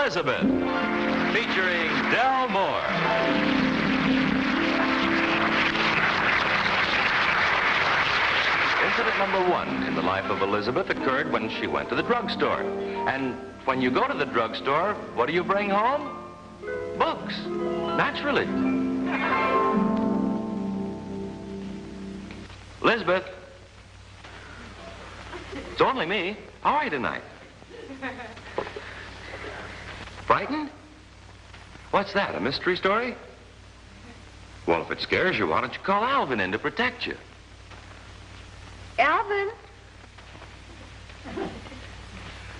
Elizabeth, featuring Del Moore. Incident number 1 in the life of Elizabeth occurred when she went to the drugstore. And when you go to the drugstore, what do you bring home? Books, naturally. Elizabeth, it's only me. How are you tonight? Frightened? What's that, a mystery story? Well, if it scares you, why don't you call Alvin in to protect you? Alvin?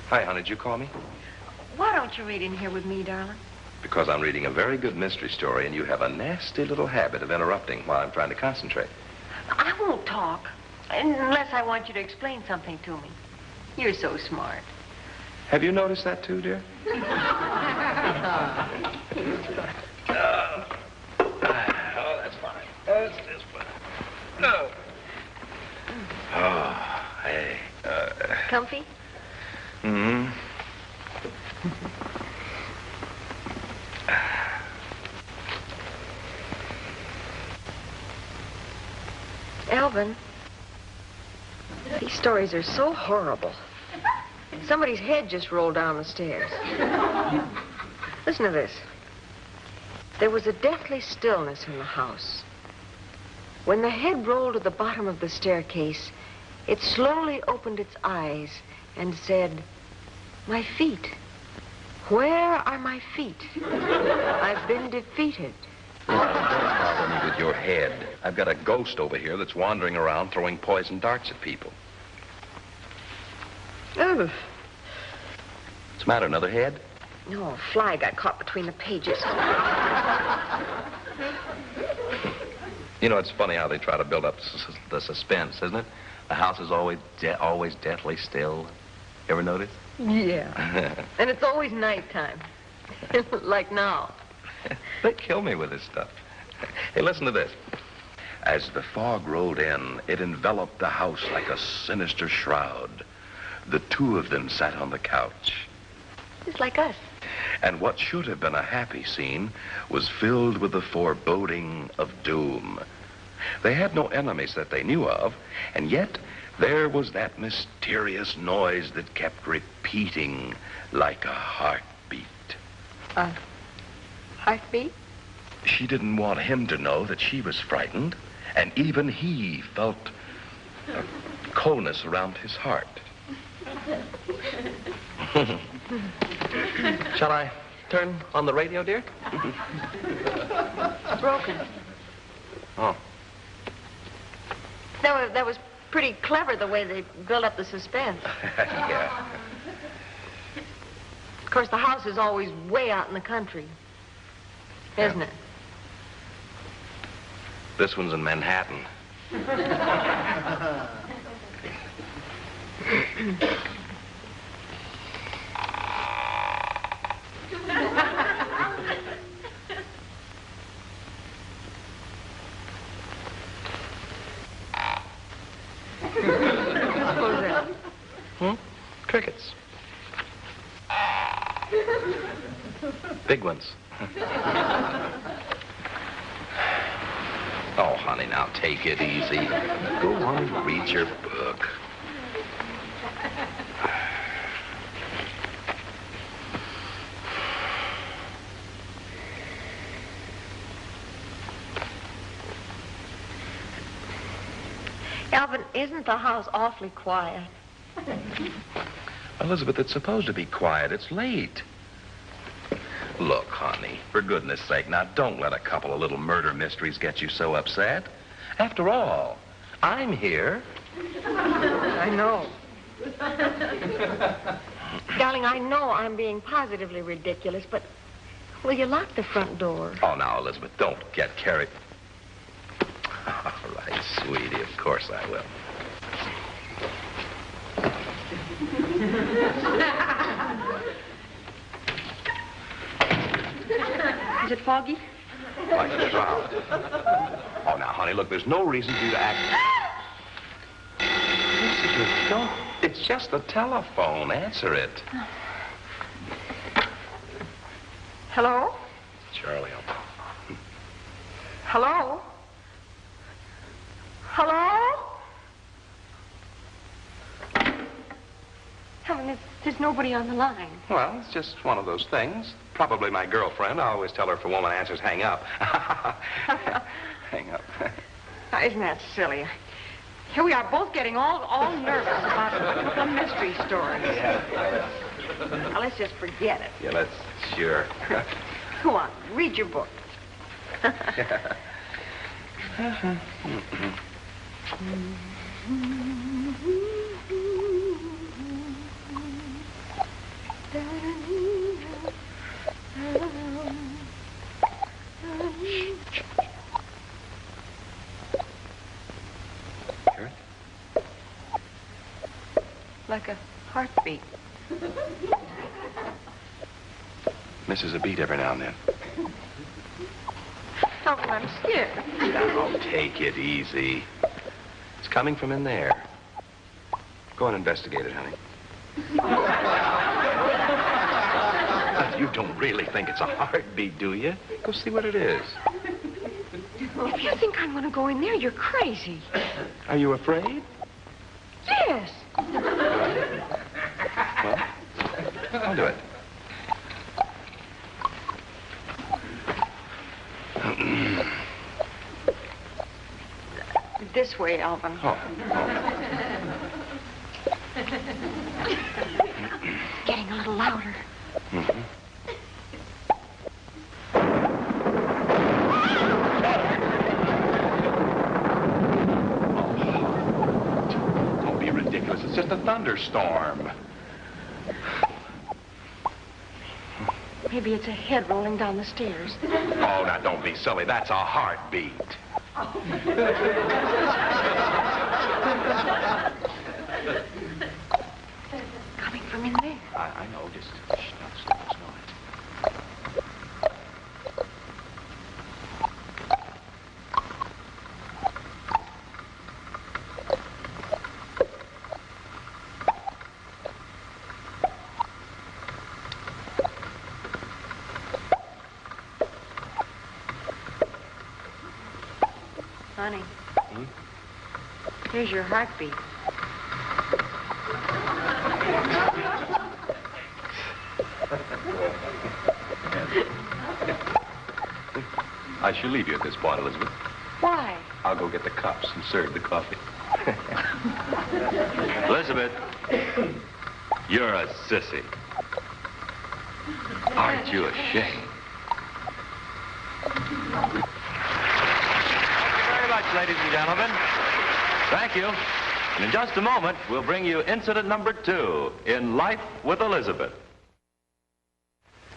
Hi, honey, did you call me? Why don't you read in here with me, darling? Because I'm reading a very good mystery story, and you have a nasty little habit of interrupting while I'm trying to concentrate. I won't talk unless I want you to explain something to me. You're so smart. Have you noticed that too, dear? Oh, that's fine. That's just fine. No. Oh, hey. Comfy? Mm-hmm. Alvin, these stories are so horrible. Somebody's head just rolled down the stairs. Listen to this. There was a deathly stillness in the house. When the head rolled to the bottom of the staircase, it slowly opened its eyes and said, "My feet. Where are my feet? I've been defeated." Don't bother me with your head. I've got a ghost over here that's wandering around throwing poison darts at people. Oh. What's the matter, another head? No, a fly got caught between the pages. You know, it's funny how they try to build up the suspense, isn't it? The house is always deathly still. You ever notice? Yeah. And it's always nighttime. Like now. They kill me with this stuff. Hey, listen to this. As the fog rolled in, it enveloped the house like a sinister shroud. The two of them sat on the couch. Just like us. And what should have been a happy scene was filled with the foreboding of doom. They had no enemies that they knew of, and yet there was that mysterious noise that kept repeating like a heartbeat. Heartbeat? She didn't want him to know that she was frightened, and even he felt a coldness around his heart. Shall I turn on the radio, dear? Broken. Oh. That was pretty clever, the way they built up the suspense. Yeah. Of course, the house is always way out in the country, isn't it? This one's in Manhattan. Crickets. Big ones. Oh, honey, now take it easy. Go on and read your book. Alvin, isn't the house awfully quiet? Elizabeth, it's supposed to be quiet. It's late. Look, honey, for goodness sake, now don't let a couple of little murder mysteries get you so upset. After all, I'm here. I know. Darling, I know I'm being positively ridiculous, but will you lock the front door? Oh, now, Elizabeth, don't get carried. All right, sweetie, of course I will. Is it foggy? Like a shroud. Oh, now, honey, look, there's no reason for you to act... Elizabeth, don't... It's just the telephone. Answer it. Hello? Charlie, Hello? Hello? Helen, there's nobody on the line. Well, it's just one of those things. Probably my girlfriend. I always tell her if a woman answers, hang up. Hang up. Isn't that silly? Here we are both getting all nervous about some mystery story. Yeah. Now, let's just forget it. Yeah, let's, sure. Go on, read your book. Sure. Like a heartbeat. Misses a beat every now and then. Oh, I'm scared. Now, take it easy. It's coming from in there. Go and investigate it, honey. You don't really think it's a heartbeat, do you? Go see what it is. If you think I'm going to go in there, you're crazy. Are you afraid? Yes. Well, I'll do it. This way, Alvin. Oh. Getting a little louder. Mm-hmm. Don't be ridiculous. It's just a thunderstorm. Maybe it's a head rolling down the stairs. Oh, now don't be silly. That's a heartbeat. Coming from in there. I know. Just shh, not so much Honey. Here's your heartbeat. I shall leave you at this point, Elizabeth. Why? I'll go get the cups and serve the coffee. Elizabeth, you're a sissy. Aren't you ashamed? Thank you very much, ladies and gentlemen. Thank you. And in just a moment, we'll bring you incident number 2 in Life with Elizabeth.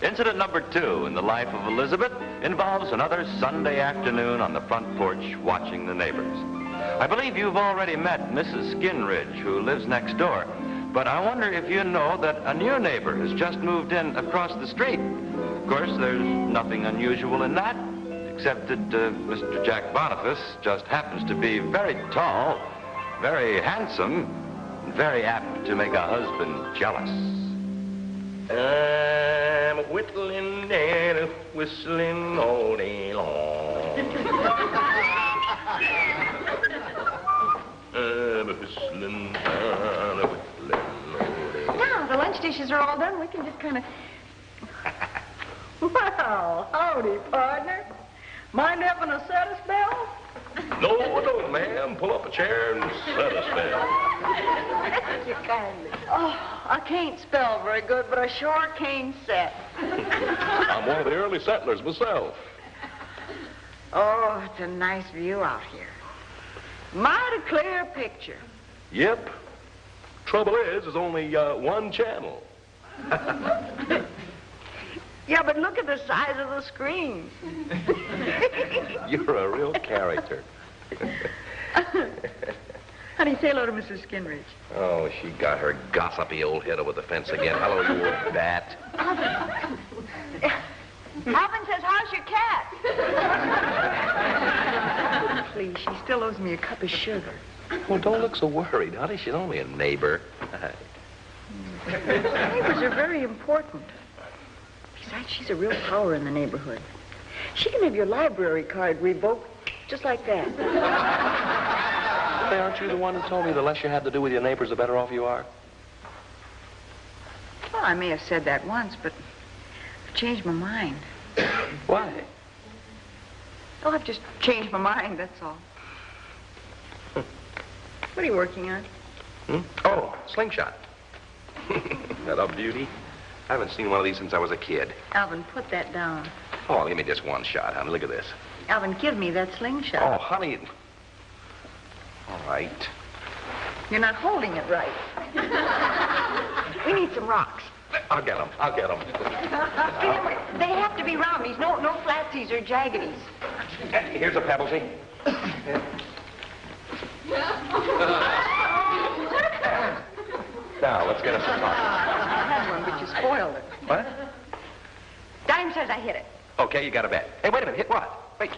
Incident number 2 in the life of Elizabeth involves another Sunday afternoon on the front porch watching the neighbors. I believe you've already met Mrs. Skinridge, who lives next door. But I wonder if you know that a new neighbor has just moved in across the street. Of course, there's nothing unusual in that, except that Mr. Jack Boniface just happens to be very tall, very handsome, and very apt to make a husband jealous. I'm whittling and whistling all day long. I'm whistling and whistling all day long. Now, the lunch dishes are all done. We can just kind of... Well, howdy, partner. Mind having a set a spell? No, don't, ma'am. Pull up a chair and set a spell. Thank you kindly. Oh, I can't spell very good, but I sure can set. I'm one of the early settlers myself. Oh, it's a nice view out here. Mighty clear picture. Yep. Trouble is, there's only one channel. Yeah, but look at the size of the screen. You're a real character. Honey, say hello to Mrs. Skinridge. Oh, she got her gossipy old head over the fence again. Hello, you old bat. Alvin says, how's your cat? Please, she still owes me a cup of sugar. Well, don't look so worried, honey. She's only a neighbor. Neighbors are very important. Besides, she's a real power in the neighborhood. She can have your library card revoked just like that. Hey, aren't you the one who told me the less you had to do with your neighbors, the better off you are? Well, I may have said that once, but I've changed my mind. Why? Oh, I've just changed my mind, that's all. What are you working on? Oh, Slingshot. That a beauty? I haven't seen one of these since I was a kid. Alvin, put that down. Oh, give me just one shot, honey. Look at this. Alvin, give me that slingshot. Oh, honey. All right. You're not holding it right. We need some rocks. I'll get them. I'll get them. They have to be roundies, no flatsies or jaggities. Here's a pebblesy. Now, let's get us some rocks. I had one, but you spoiled it. What? Dime says I hit it. Okay, you got a bet. Hey, wait a minute. Hit what? Wait.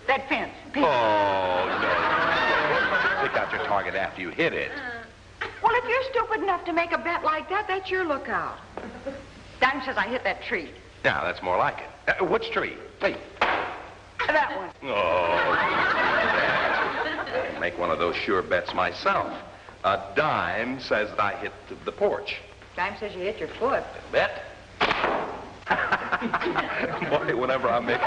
That fence. Oh, no. Pick out your target after you hit it. Well, if you're stupid enough to make a bet like that, that's your lookout. Dime says I hit that tree. Now, that's more like it. Which tree? Wait. That one. Oh. I'll make one of those sure bets myself. A dime says that I hit the porch. Dime says you hit your foot. Bet? Boy, whenever I make you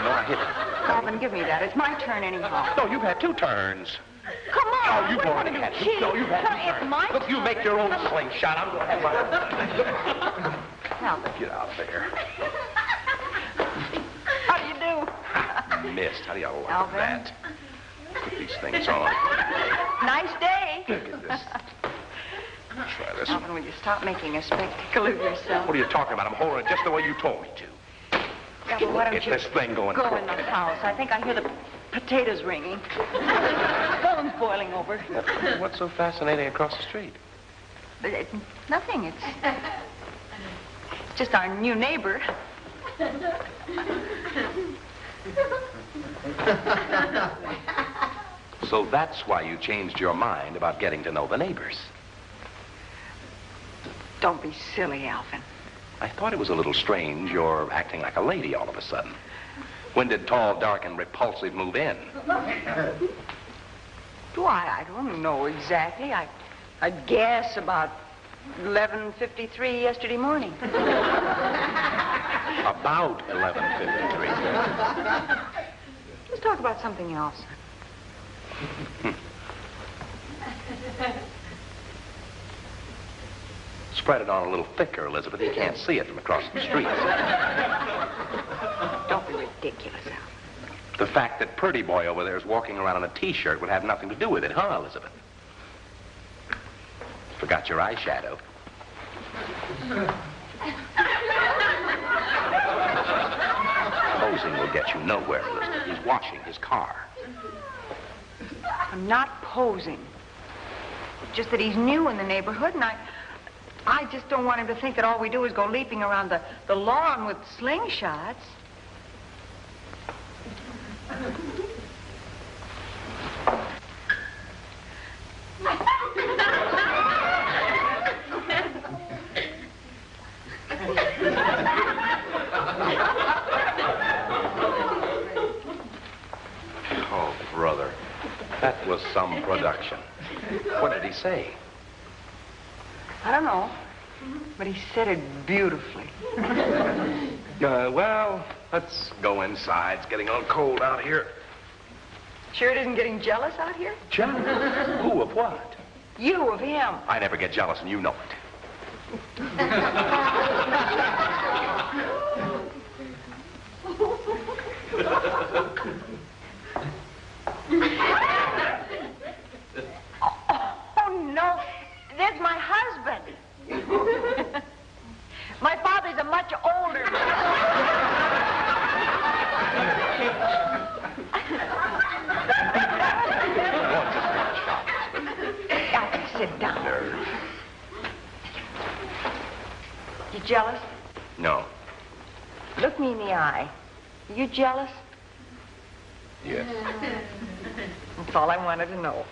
know, I hit it. Alvin, give me that. It's my turn anyhow. No, you've had two turns. Come on. Oh, you've already had two. No, you've had two It's turns. my Look, you make your own slingshot. I'm going to have my own. Alvin. Get out there. How do you do? Missed. How do you like Alvin? that? Put these things on. Nice day. Look at this. Try this. Alvin, will you stop making a spectacle of yourself? What are you talking about? I'm holding it just the way you told me to. Yeah, well, why don't Get you this thing going go quick. in the house? I think I hear the potatoes ringing. Phone's boiling over. What's so fascinating across the street? Nothing. It's just our new neighbor. So that's why you changed your mind about getting to know the neighbors. Don't be silly, Alvin. I thought it was a little strange you're acting like a lady all of a sudden. When did tall, dark, and repulsive move in? I don't know exactly. I'd guess about 11:53 yesterday morning. About 11:53. Let's talk about something else. Spread it on a little thicker, Elizabeth. You can't see it from across the street. Don't be ridiculous, Alvin. The fact that Purdy Boy over there is walking around in a T-shirt would have nothing to do with it, huh, Elizabeth? Forgot your eyeshadow. Posing will get you nowhere, Elizabeth. He's washing his car. I'm not posing. It's just that he's new in the neighborhood, and I just don't want him to think that all we do is go leaping around the lawn with slingshots. Oh, brother. That was some production. What did he say? I don't know, but he said it beautifully. Well, let's go inside. It's getting a little cold out here. Sure it isn't getting jealous out here? Jealous? Who of what? You of him. I never get jealous, and you know it. Oh, no. There's my husband. My father's a much older Sit down. Nerve. You jealous? No. Look me in the eye. You jealous? Yes. That's all I wanted to know.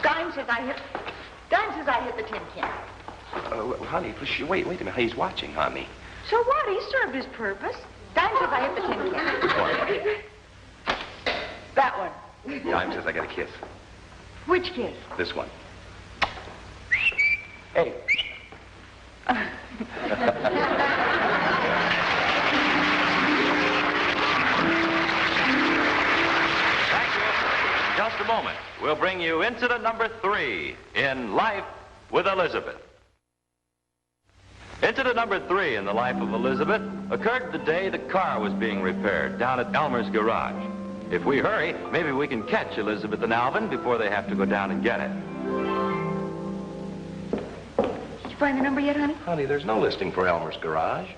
Dime says I hit the tin can. Honey, wait a minute. He's watching, honey. So what? He served his purpose. Time says I hit the tin can. Which one? That one. Time says I got a kiss. Which kiss? This one. Hey. Thank you. Just a moment. We'll bring you incident number 3 in Life with Elizabeth. Incident number 3 in the life of Elizabeth occurred the day the car was being repaired down at Elmers Garage. If we hurry, maybe we can catch Elizabeth and Alvin before they have to go down and get it. Did you find the number yet, honey? Honey, there's no listing for Elmer's Garage.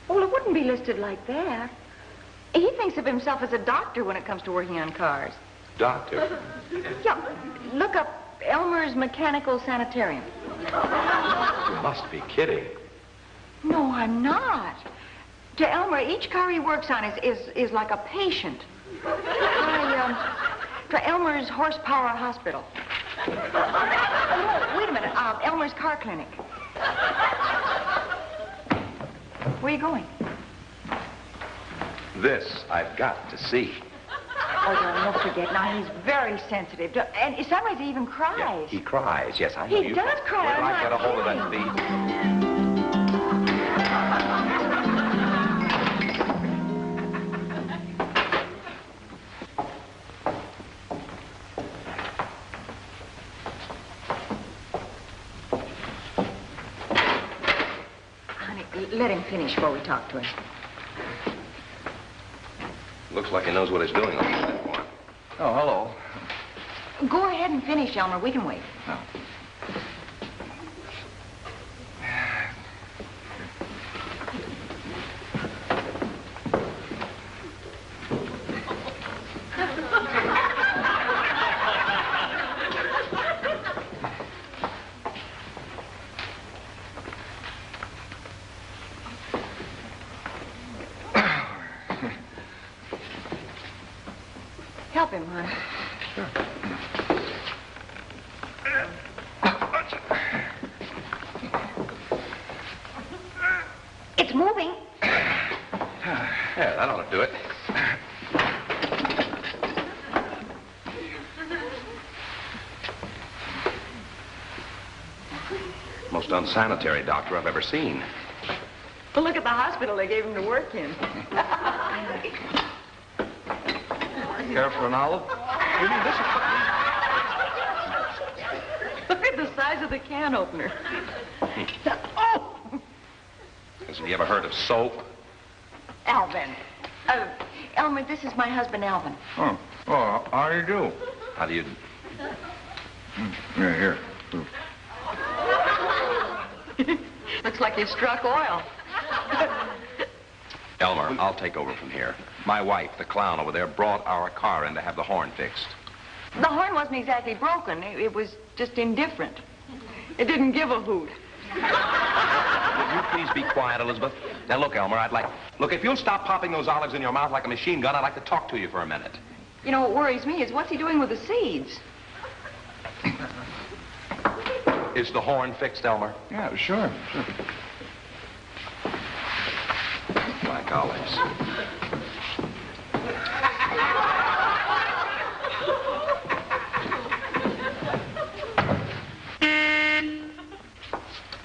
Well, it wouldn't be listed like that. He thinks of himself as a doctor when it comes to working on cars. Doctor. Yeah, look up Elmer's Mechanical Sanitarium. You must be kidding. No, I'm not. To Elmer, each car he works on is like a patient. To Elmer's Horsepower Hospital. Oh, wait a minute. Elmer's Car Clinic. Where are you going? This I've got to see. Oh, don't forget. Now, he's very sensitive. And sometimes he even cries. Yeah, he cries. Yes, I know. He does cry. Wait till I I'm get a not hold of that kidding. beat. Honey, let him finish before we talk to him. Looks like he knows what he's doing on the platform. Oh, hello. Go ahead and finish, Elmer. We can wait. No. Help him, hon. It's moving. Yeah, that ought to do it. Most unsanitary doctor I've ever seen. Well, look at the hospital they gave him to work in. Care for an olive? Look at the size of the can opener. Oh! Hasn't he ever heard of soap? Alvin. Elmer, this is my husband, Alvin. Oh, how do you do? How do you... Yeah, here. Looks like you struck oil. Elmer, I'll take over from here. My wife, the clown over there, brought our car in to have the horn fixed. The horn wasn't exactly broken. It was just indifferent. It didn't give a hoot. Will you please be quiet, Elizabeth? Now, look, Elmer, Look, if you'll stop popping those olives in your mouth like a machine gun, I'd like to talk to you for a minute. You know, what worries me is what's he doing with the seeds? Is the horn fixed, Elmer? Yeah, sure. Like olives.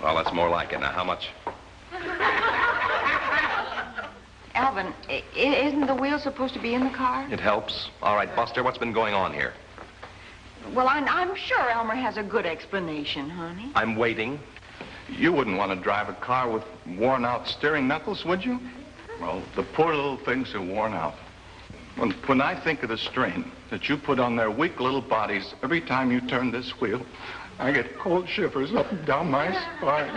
Well, that's more like it. Now, how much? Alvin, isn't the wheel supposed to be in the car? It helps. All right, Buster, what's been going on here? Well, I'm sure Elmer has a good explanation, honey. I'm waiting. You wouldn't want to drive a car with worn-out steering knuckles, would you? Well, the poor little things are worn out. When I think of the strain that you put on their weak little bodies every time you turn this wheel, I get cold shivers up and down my spine.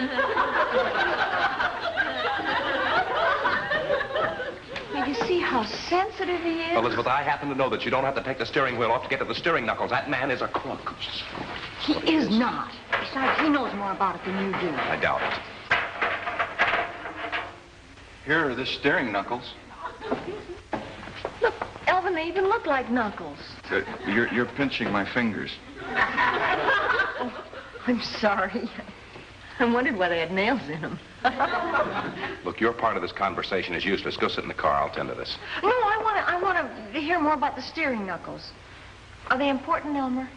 Now, you see how sensitive he is? Elizabeth, I happen to know that you don't have to take the steering wheel off to get to the steering knuckles. That man is a crook. He is not. Besides, he knows more about it than you do. I doubt it. Here are the steering knuckles. Look, Elvin, they even look like knuckles. You're pinching my fingers. Oh, I'm sorry. I wondered why they had nails in them. Look, your part of this conversation is useless. Go sit in the car. I'll tend to this. No, I want to hear more about the steering knuckles. Are they important, Elmer?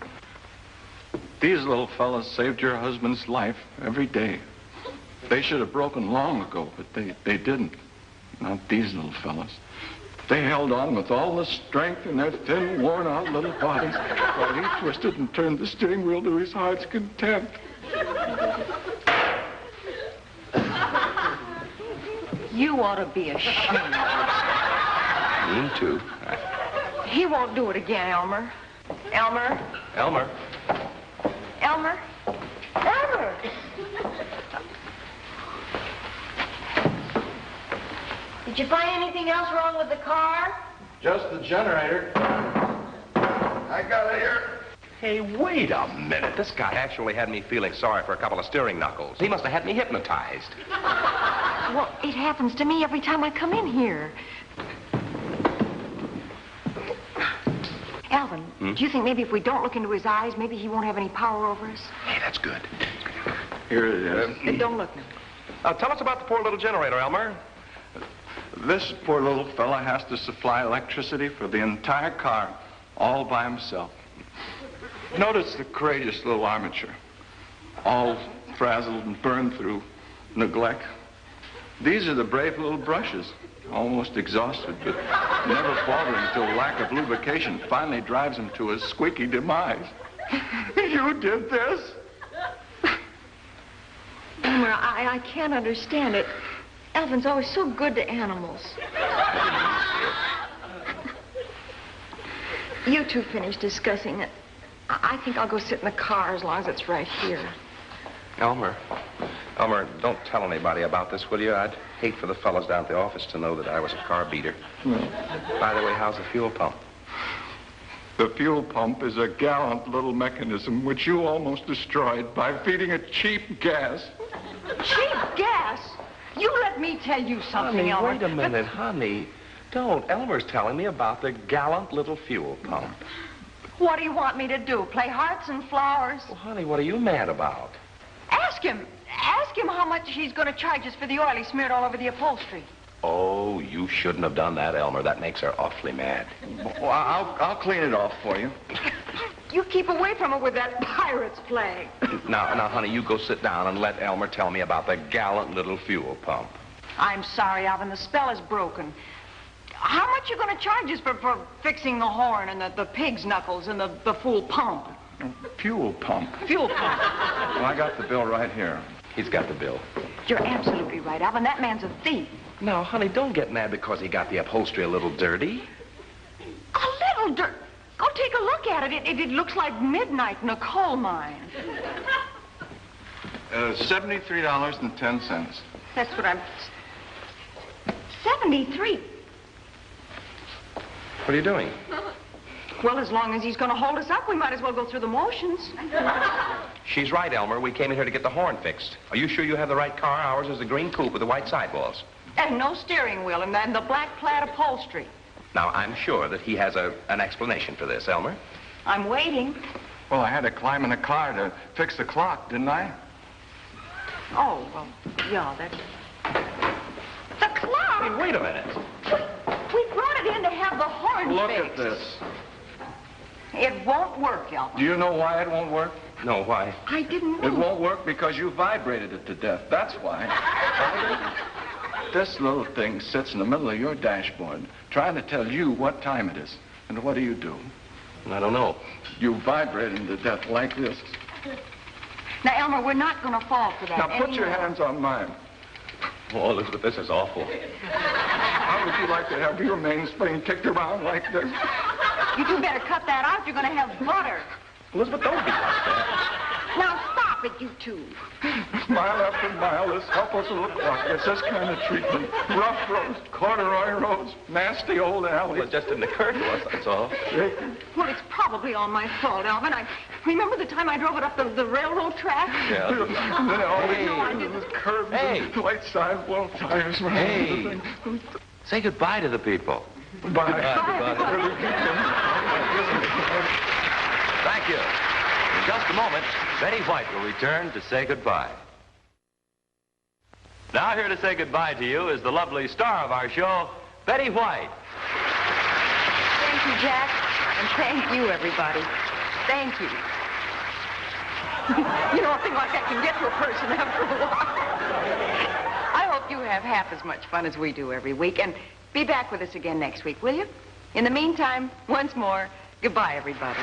These little fellas saved your husband's life every day. They should have broken long ago, but they didn't. Not these little fellas. They held on with all the strength in their thin, worn-out little bodies while he twisted and turned the steering wheel to his heart's content. You ought to be ashamed. Mean too. He won't do it again, Elmer. Elmer? Elmer. Elmer? Elmer! Did you find anything else wrong with the car? Just the generator. I got it here. Hey, wait a minute. This guy actually had me feeling sorry for a couple of steering knuckles. He must have had me hypnotized. Well, it happens to me every time I come in here. Alvin, do you think maybe if we don't look into his eyes, maybe he won't have any power over us? Hey, that's good. Here it is. Don't look now. Tell us about the poor little generator, Elmer. This poor little fella has to supply electricity for the entire car, all by himself. Notice the courageous little armature, all frazzled and burned through neglect. These are the brave little brushes, almost exhausted, but never faltering until lack of lubrication finally drives him to a squeaky demise. You did this? Elmer, I can't understand it. Alvin's always so good to animals. You two finish discussing it. I think I'll go sit in the car as long as it's right here. Elmer, don't tell anybody about this, will you? I'd hate for the fellas down at the office to know that I was a car beater. By the way, how's the fuel pump? The fuel pump is a gallant little mechanism which you almost destroyed by feeding it cheap gas. Cheap gas? You let me tell you something, Honey, Elmer. wait a minute, honey. Don't. Elmer's telling me about the gallant little fuel pump. What do you want me to do? Play hearts and flowers? Well, honey, what are you mad about? Ask him. Ask him how much he's going to charge us for the oil he smeared all over the upholstery. Oh, you shouldn't have done that, Elmer. That makes her awfully mad. Well, I'll clean it off for you. You keep away from her with that pirate's flag. Now, honey, you go sit down and let Elmer tell me about the gallant little fuel pump. I'm sorry, Alvin. The spell is broken. How much you going to charge us for fixing the horn and the pig's knuckles and the fuel pump? Fuel pump. Fuel pump. Well, I got the bill right here. He's got the bill. You're absolutely right, Alvin. That man's a thief. Now, honey, don't get mad because he got the upholstery a little dirty. A little dirt. Go take a look at it. It looks like midnight in a coal mine. $73.10. That's what I'm... 73. What are you doing? Well, as long as he's going to hold us up, we might as well go through the motions. She's right, Elmer. We came in here to get the horn fixed. Are you sure you have the right car? Ours is the green coupe with the white sidewalls. And no steering wheel, and then the black plaid upholstery. Now, I'm sure that he has an explanation for this, Elmer. I'm waiting. Well, I had to climb in a car to fix the clock, didn't I? Oh, well, yeah, that's... The clock! Hey, wait a minute. We brought it in to have the horn Look fixed. at this. It won't work, Elmer. Do you know why it won't work? No, why? I didn't know. It won't work because you vibrated it to death. That's why. This little thing sits in the middle of your dashboard trying to tell you what time it is. And what do? I don't know. You vibrate him to death like this. Now, Elmer, we're not going to fall for that Now, put your anymore. hands on mine. Oh, Elizabeth, this is awful. How would you like to have your mainspring kicked around like this? You two better cut that out. You're going to have butter. Elizabeth, don't be like that. Now, stop it, you two. Mile after mile, this helpless little clock gets this kind of treatment. Rough roads, corduroy roads, nasty old Well, alleys. it just didn't occur to us, that's all. Well, it's probably all my fault, Alvin. I remember the time I drove it up the railroad track? Yeah. And then all Hey. these curves, Hey. and white sidewall tires. Hey. Say goodbye to the people. Bye. Thank you. In just a moment, Betty White will return to say goodbye. Now here to say goodbye to you is the lovely star of our show, Betty White. Thank you, Jack. And thank you, everybody. Thank you. You know, a thing like that can get to a person after a while. I hope you have half as much fun as we do every week. And be back with us again next week, will you? In the meantime, once more, goodbye, everybody.